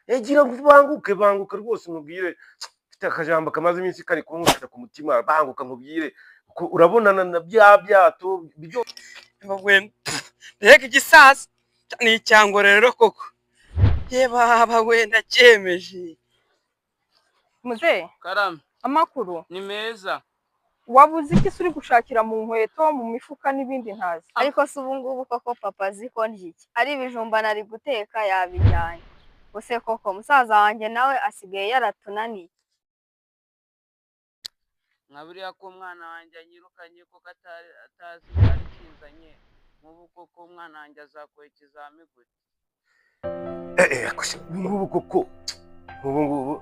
Gira banguke banguka rwose nkubwire mfite akajambo kamaze iminsi kari kunkubita ku mutima banguka nkubwire urabona na bya byato byo mbega igisaza ni icyango rero koko ye baba wenda cyemeje Muzehe karame amakuru ni meza wabuze iki uri gushakira mu nkweto mu mifuka n'ibindi ntazi ariko se ubu ngubu koko papa azi ko ndiki ari ibijumba nari guteka yabijyanye use koko musaza wanjye nawe asigaye yaratunaniye nka buriya ko umwana wanjye anyirukanye koko atazi ari kinzanye nk'ubu koko umwana wanjye azakora ikizami gute ngubu koko ngubu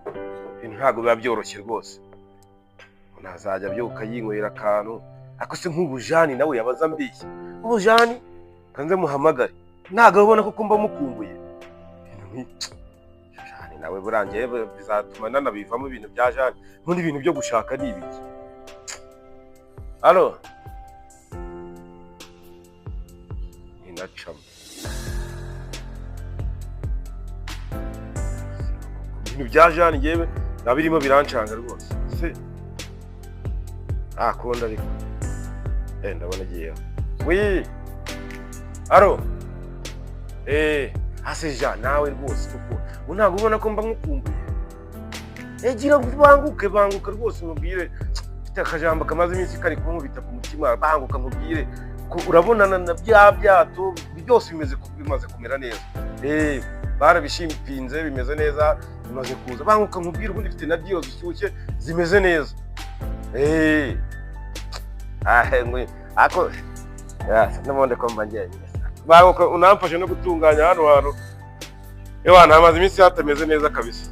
ntabwo biba byoroshye rwose ntazajya abyuka yinywera akantu ariko se nk'ubu Jani nawe yabaza mbeshya ubu Jani kanze muhamagare ntabwo ubona ko mba mukumbuye Jani nawe burangiye bizatuma nanabivamo ibintu bya Jani n'undi bintu byo gushaka ni ibiki. Alo inacamo ibintu bya Jani ngewe nabirimo birancanga rwose se akunda ariko ndabona agiyeho wi aro hase Jani nawe rwose kuko ntabwo ubona ko mba mukumbuye gira banguke banguka rwose nkubwire mfite akajambo kamaze iminsi kari kunkubita ku mutima banguka nkubwire urabona na bya byato byose bimaze kumera neza barabishimpinze bimeze neza bimaze kuza banguka nkubwire ubundi mfite na diyo zishyushye zimeze neza ako n'ubundi ko mba njyenyine banguka unamfashe no gutunganya hano hantu ewana hamaze iminsi hatameze neza kabisa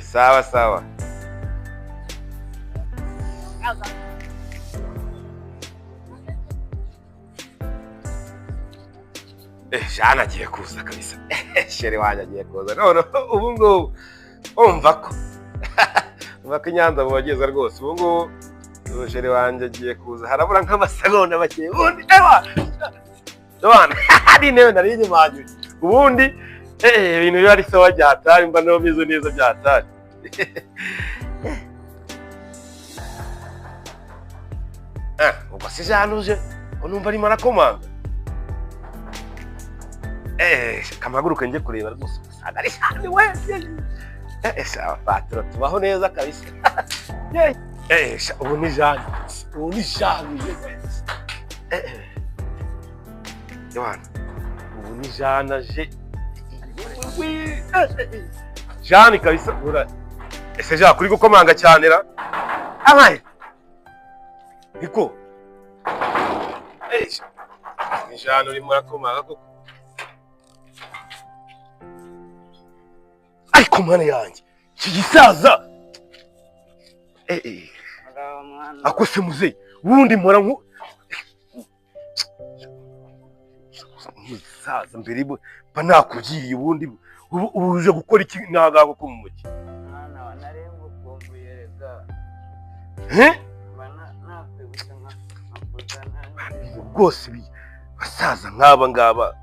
sawa sawa Jani agiye kuza kabisa shere wanjye agiye kuza none ubu ngubu umva ko Nyanza mubageza rwose ubu ngubu shere wanjye agiye kuza harabura nk'amasegonda make ubundi ewana ari intebe nari inyumanyuye ubundi ibintu biba ari sawa byatari mba naho meze neza byatari ubwo se Jani uje numva arimo arakomanga kamaguruka njye kureba rwose usanga ari Jani we sawa patro tubaho neza kabisa ubu ni Jani Yohana ubu ni Jani aje Jani kabisa ese Jani kuri gukomanga cyane ra amaye niko ni Jani uri murakomanga koko ariko mwana yanjye iki gisaza ako se muzehe ubundi mpora musaza mbere mba nakubwiye ubundi ubu uje gukora iki ntagaho ko mu mujyi mwana wa narenga ukumbuye rega nakwibutsa nkakuzana rwose basaza nk'aba ngaba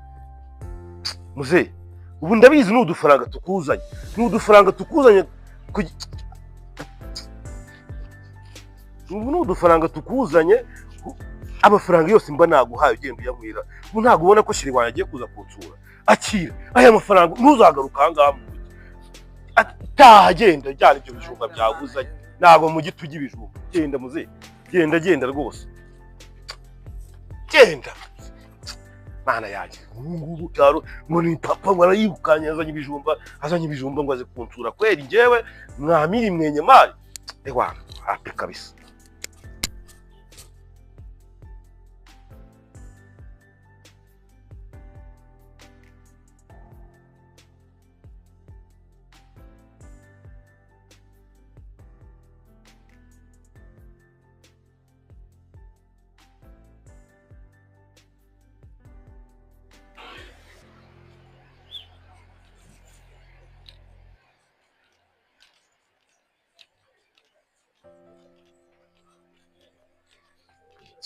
muzehe ubu ndabizi n'udufaranga tukuzanye ubu n'udufaranga tukuzanye amafaranga yose mba naguhaye ugenda uyanywera ubu ntabwo ubona ko shiri wanjye agiye kuza kunsura akira aya mafaranga ntuzagaruka aha ngaha mu mujyi ataha genda jyana ibyo bijumba byaguzanye ntabwo mu mujyi tujya ibijumba genda muzehe genda rwose genda mana yanjye ngubu cyaro ngo ni papa ngo arayibukanye azanye ibijumba ngo aze kunsura kweri njyewe mwamiri mwenye mari ewana happy kabisa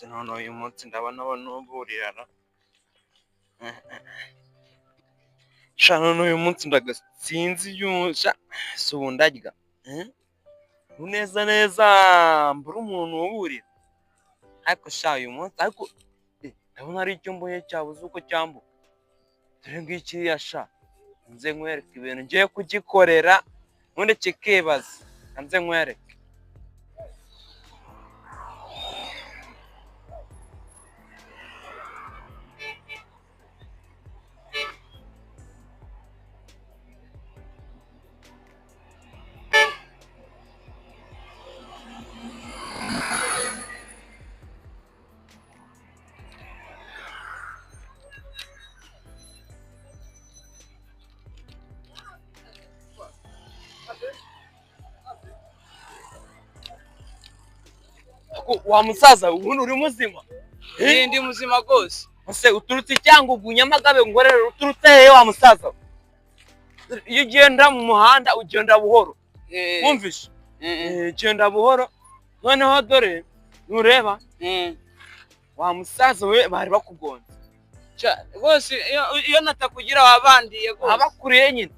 none uyu munsi ndabona nuburirana sha none uyu munsi ndagasinzi yusha subu ndarya neza neza mbura umuntu uburira ariko sha uyu munsi ariko ndabona ari icyo mbonye cyabuze uko cyambuka dore ngiki yasha nze nkwereke ibintu ngiye kugikorera none kikibaza nze nkwereke wa musaza ubu uri muzima ndi muzima rwose ese uturutse Cyangugu Nyamagabe ngorere uturutse he wa musaza iyo ugenda mu muhanda ugenda buhoro wumvishe ugenda buhoro noneho dore nureba wa musaza we bari bakugonze rwose iyo natakugira wabandiye rwose abakuriye nyine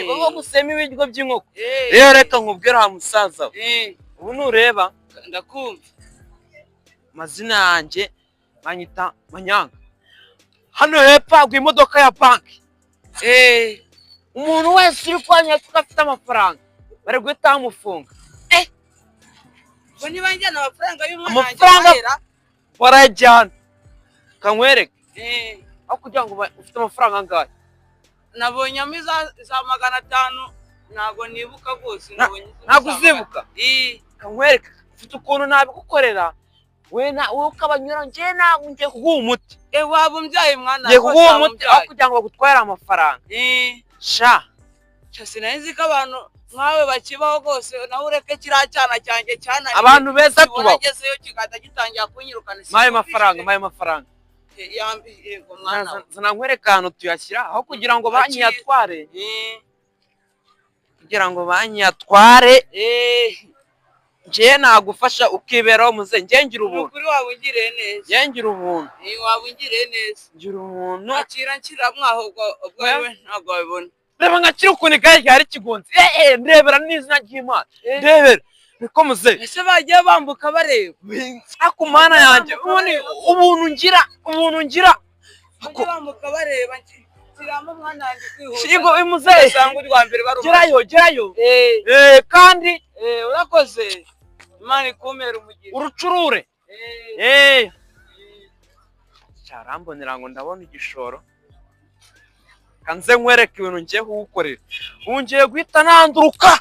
baba gusema ibiryo by'inkoko rero reka nkubwire wa musaza ubu nureba ndakumva amazina yanjye banyita Manyanga hano hepfo hagwa imodoka ya banki umuntu wese uri kwanya afite amafaranga bari guhita bamufunga ngo niba njyana amafaranga amafaranga barayajyana kankwereke aho kugira ngo ufite amafaranga angahe nabonyamo za 500 ntago nibuka rwose ntabwo uzibuka kankwereke ufite ukuntu nabigukorera we ukabanyura njye ntabwo ngiye kuguha umuti waba umbyaye mwana ngiye kuguha umuti aho kugira ngo bagutware amafaranga sha sinzi ko abantu nkawe bakibaho rwose nawe ureke kiriya cyana cyanjye cyananiye abantu beza tubaho nagezeyo kigahita gitangira kunyirukana maye amafaranga yego mwana zana nkwereke ahantu tuyashyira aho kugira ngo banki yatware njye nagufasha ukiberaho muze njye ngira ubuntu kuri waba ungiriye neza njye ngira ubuntu waba ungiriye neza ngira ubuntu akira mwaho ubwawe ntabwo wabibona reba nkakira ukuntu igare ryari kigonze ndebera n'izina ry'Imana ndebera niko muze ese bagiye bambuka bareba ako mana yanjye ubuntu ngira bagiye bambuka bareba kiramo mwana yanjye kwihuta shigo imuze sanga urwa mbere gerayo kandi urakoze Imana ikumera umugisha urucurure cyarambonera ngo ndabona igishoro kanze nkwereke ibintu ngiye kugukorera ubu ngiye guhita nanduruka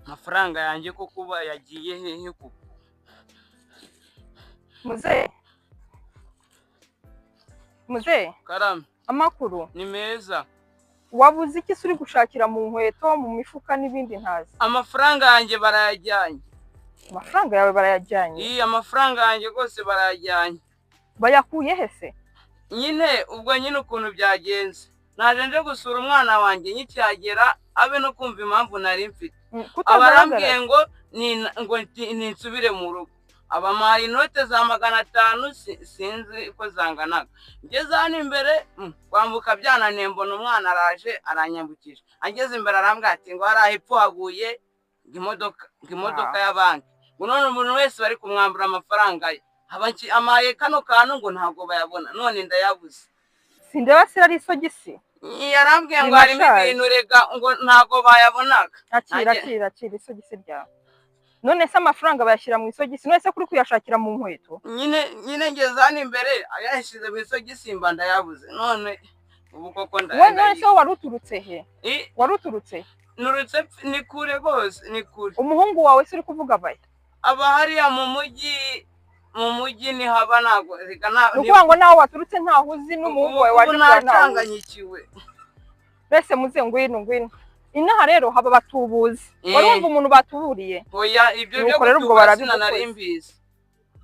amafaranga yanjye ko kuba yagiye hehe kuko muzehe muzehe karame amakuru ni meza. wabuze iki se uri gushakira mu nkweto mu mifuka n'ibindi ntazi? Amafaranga yanjye barayajyanye. Amafaranga yawe barayajyanye? Iyi amafaranga yanjye rwose barayajyanye. Bayakuye he se? Nyine ubwo nyine ukuntu byagenze, naje nje gusura umwana wanjye nkicyagera abe no kumva impamvu nari mfite. Abarambwiye ngo ninsubire mu rugo, abampaye inote za 500 sinzi ko zanganaga. Ngeze hano imbere kwambuka byananiye, mbona umwana araje aranyambukije. Ageze imbere arambwira ati ngo hari hepfo haguye imodoka ya banki, ngo none umuntu wese bari kumwambura amafaranga ye. Amaye kano kantu ngo ntabwo bayabona, none ndayabuze. Sindeba se ari isogisi? Yarambwiye ngo harimo ibintu rega ngo ntabwo bayabonaga. Akira isogisi ryawe. None se amafaranga bayashyira mu isogisi, none se kuri kuyashakira mu nkweto? Nyine ngeze hano imbere ayashyize mu isogisi mba ndayabuze. None ubu koko none se wari uturutse he? Wari uturutse? Nurutse ni kure rwose, ni kure. Umuhungu wawe se uri kuvuga baye? Aba hariya mu mujyi ni haba ntabwo reka nukuvuga ngo nawe waturutse ntaho uzi n'umuhungu wawe waje kujya nacanganyikiwe. Mbese muze ngwino inaha rero haba batubuzi. Wari wumva umuntu batuburiye? Oya, ibyo byo kutubuza sinanari mbizi.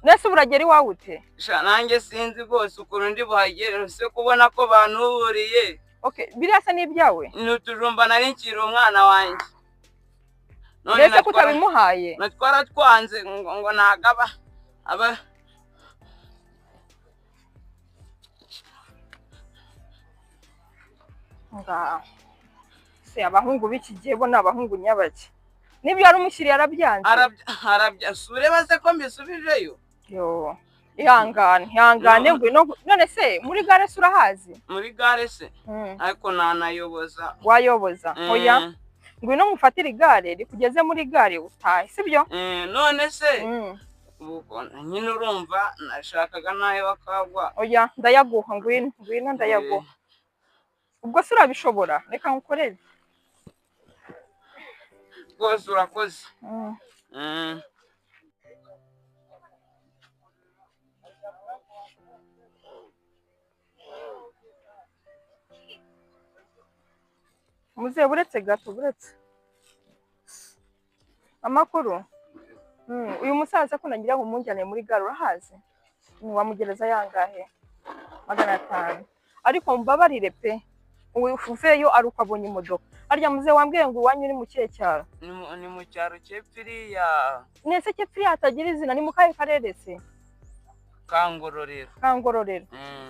Nese buragera iwawe ute? Nanjye sinzi rwose ukuntu ndi buhagere, se kubona ko bantuburiye. Okay, birasa n'ibyawe? Ni utujumba nari nkiri umwana wanjye. Nese kutabimuhaye? Natwara twanze ngo nagaba aba se abahungu b'iki gihe bo n'abahungu nyabaki. Nibyo ari umushyiriye arabyanze. Arabya baze ko mbisubijeyo. Yo, ihangane ngwino. None se muri gare se urahazi? Muri gare se? Ariko nanayoboza. Wayoboza? Oya. Ngwino mufatire igare rikugeze muri gare utahe, sibyo? None se nyine urumva nashakaga nawe bakagwa. Oya, ndayaguha ngwino ndayaguha. Ubwo se urabishobora? Reka ngukorere. Rwose urakoze. Muze buretse gato buretse. Amakuru? Uyu musaza ko nagira ngo munjyane muri gare urahazi? Wamugereza yangahe? 500. Ariko mbabarire pe. Uvuyeyo ari ukabonye imodoka. Arya muze wambwiye ngo iwanyu ni mu kihe cyaro? Ni mu cyaro cy'Epfiriya. Nese cy'Epfiriya hatagira izina, ni mu kahe karere se? Kangororero.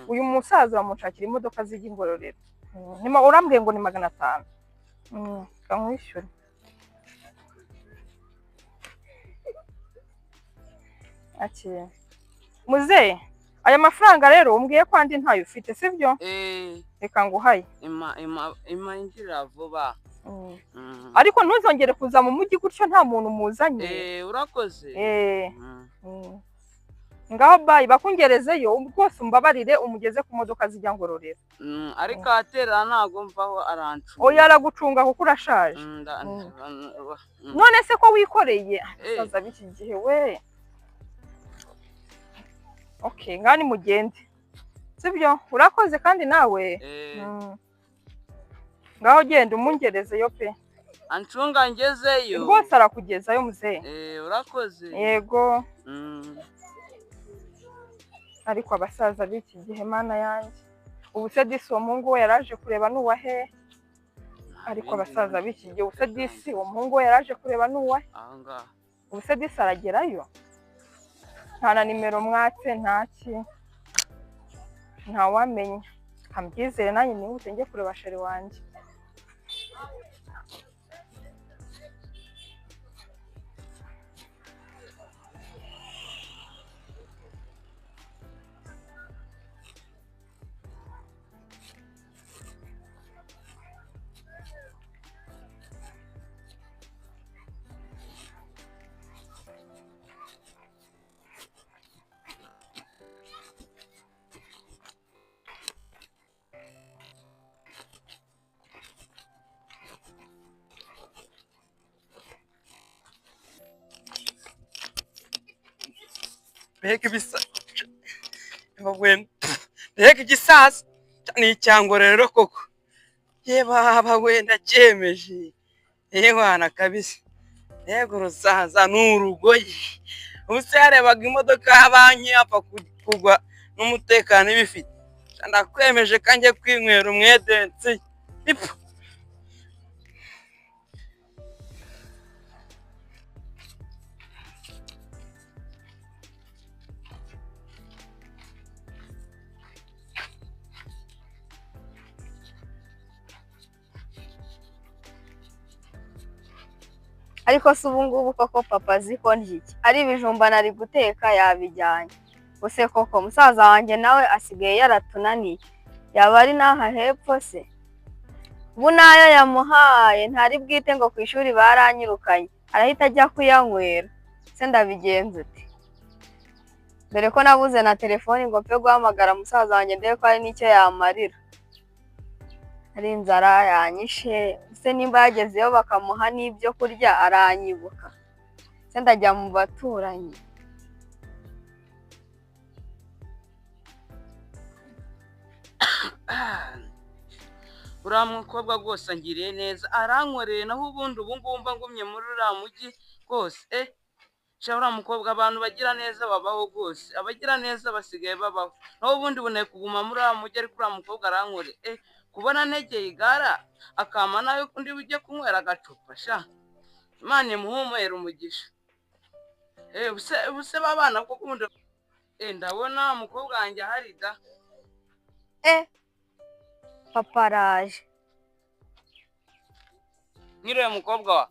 Uyu musaza bamushakira imodoka zijya Ingororero. Urambwiye ngo ni 500. Kamwishyure. Ati muze aya mafaranga rero umbwiye ko andi ntayo ufite, sibyo? Reka nguhaye. Ima injira vuba. Ariko ntuzongere kuza mu mujyi gutyo nta muntu muzanye. Urakoze. Ngaho bayi bakungerezeyo rwose umbabarire umugeze ku modoka zijya Ngororero. Ariko atera ntago mvaho arancunga. Oya aragucunga kuko urashaje. None se ko wikoreye saza biki gihe we. Okay, ngani mugende. Sibyo? Urakoze kandi nawe. Ngaho genda umungerezeyo pe. Ancunga ngezeyo. Rwose arakugezayo muze. Urakoze. Yego. Ariko abasaza b'iki gihe mana yanjye. Ubu se disi uwo muhungu we yaraje kureba n'uwa he? Ariko abasaza b'iki gihe ubu se disi uwo muhungu we yaraje kureba n'uwa he? Ahangaha. Ubu se disi aragerayo? Nta na nimero mwatse ntaki. Ntawamenya. Kambyizere nanjye nihute njye kureba sheri wanjye. mbega ibisa mbega igisaza ni icyango rero koko ye baba wenda cyemeje wana kabisa yego urusaza n'urugoyi ubuse yarebaga imodoka ya banki apfa kugwa n'umutekano ibifite ndakwemeje kanjye kwinywera umwedensi ipfa ariko se ubu ngubu koko papa azi ko ndya iki ari ibijumba nari guteka yabijyanye use koko musaza wanjye nawe asigaye yaratunaniye yaba ari n'aha hepfo se ubu nayo yamuhaye ntari bwite ngo ku ishuri baranyirukanye arahita ajya kuyanywera se ndabigenza ute dore ko nabuze na telefoni ngo mpe guhamagara musaza wanjye ndebe ko hari n'icyo yamarira ari inzara yanyishe se nimba yagezeyo bakamuha n'ibyo kurya aranyibuka se ndajya mu baturanyi uriya mukobwa rwose angiriye neza arankoreye naho ubundi ubu ngubu mba ngumye muri uriya mujyi rwose sha uriya mukobwa abantu bagira neza babaho rwose abagira neza basigaye babaho naho ubundi buneye kuguma muri uriya mujyi ariko uriya mukobwa arankoreye kubona ntegeye igara akama nawe undi ujye kunywera agacupa sha imana imuhumure umugisha buse babana ko kundi ndabona umukobwa wanjye ahari da papa araje nkiriwe mukobwa wa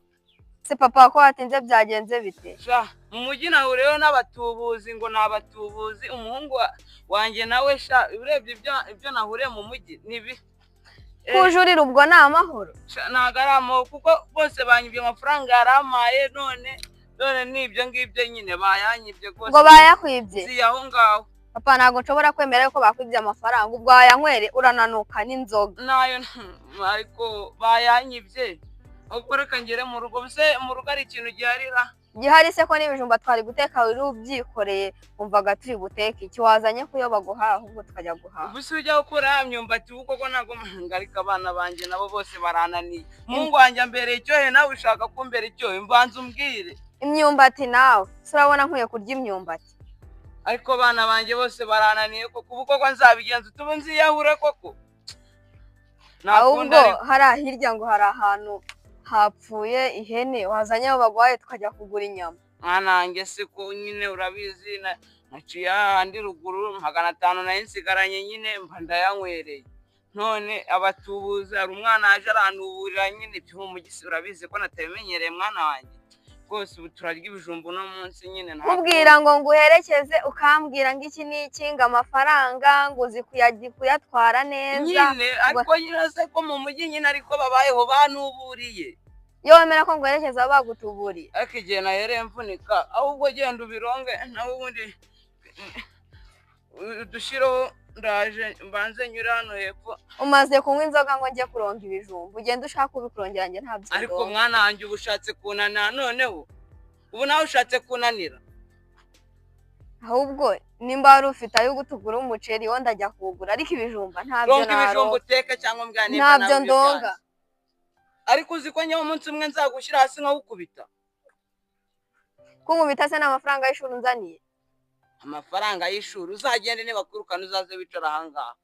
se papa ko watinze byagenze bite sha mu mujyi nahuriyeho n'abatubuzi ngo ni abatubuzi umuhungu wanjye nawe sha urebye ibyo nahuriye mu mujyi nibi kujurira ubwo ni amahoro ntabwo ari amahoro kuko bose banyibye amafaranga yaramaye none n'ibyo ngibyo nyine bayanyibye rwose ngo bayakwibye si aho ngaho papa ntabwo nshobora kwemera yuko bakwibye amafaranga ubwo wayanywere urananuka n'inzoga nayo ariko bayanyibye ahubwo reka ngere mu rugo buse mu rugo ari ikintu giharira gihari se ko n'ibijumba twari guteka wari ubyikoreye wumvaga turi guteka iki wazanye kuyo baguhaha ahubwo tukajya guhaha ubuse ujya gukura ya myumbati kuko ko ntabwo ngarika abana banjye nabo bose barananiye umuhungu wanjye ambereye icyohe nawe ushaka kumbera icyohe mbanza umbwire imyumbati nawe se urabona nkwiye kurya imyumbati ariko abana banjye bose barananiye koko ubu koko nzabigenza utubu nziyahure koko ahubwo hariya hirya ngo hari ahantu hapfuye ihene wazanye aho baguhaye tukajya kugura inyama mwanange se ko nyine urabizi naciye ahandi ruguru 500 nayo nsigaranye nyine mba ndayanywereye none abatubuzi hari umwana aje arantuburira nyine ibyo mu mujyi urabizi ko natabimenyereye mwana wanjye rwose ubu turarya ibijumba uno munsi nyine ubwira ngo nguherekeze ukambwira ngo iki ni iki ngo amafaranga ngo uzi kuyatwara neza nyine ariko nyine se ko mu mujyi nyine ariko babayeho banuburiye iyo wemera ko nguherekeza bagutuburiye ariko igihe nahereye mvunika ahubwo genda ubironge nawe ubundi dushireho ndaje mbanze nyura hano hepfo umaze kunywa inzoga ngo njye kuronga ibijumba ugenda ushaka ubikurongera njye ntabyo ariko mwana wanjye uba ushatse kunanira noneho ubu nawe ushatse kunanira ahubwo nimba wari ufite ayo gutugura umuceri wo ndajya kuwugura ariko ibijumba ntabyo ronga ibijumba uteke cyangwa mbwa nimba ntabyo ndonga ariko uzi ko nyewe umunsi umwe nzagushyira hasi nkawukubita kunkubita se n'amafaranga y'ishuri unzaniye amafaranga y'ishuri uzagende nibakurukana uzaze wicara ahangaha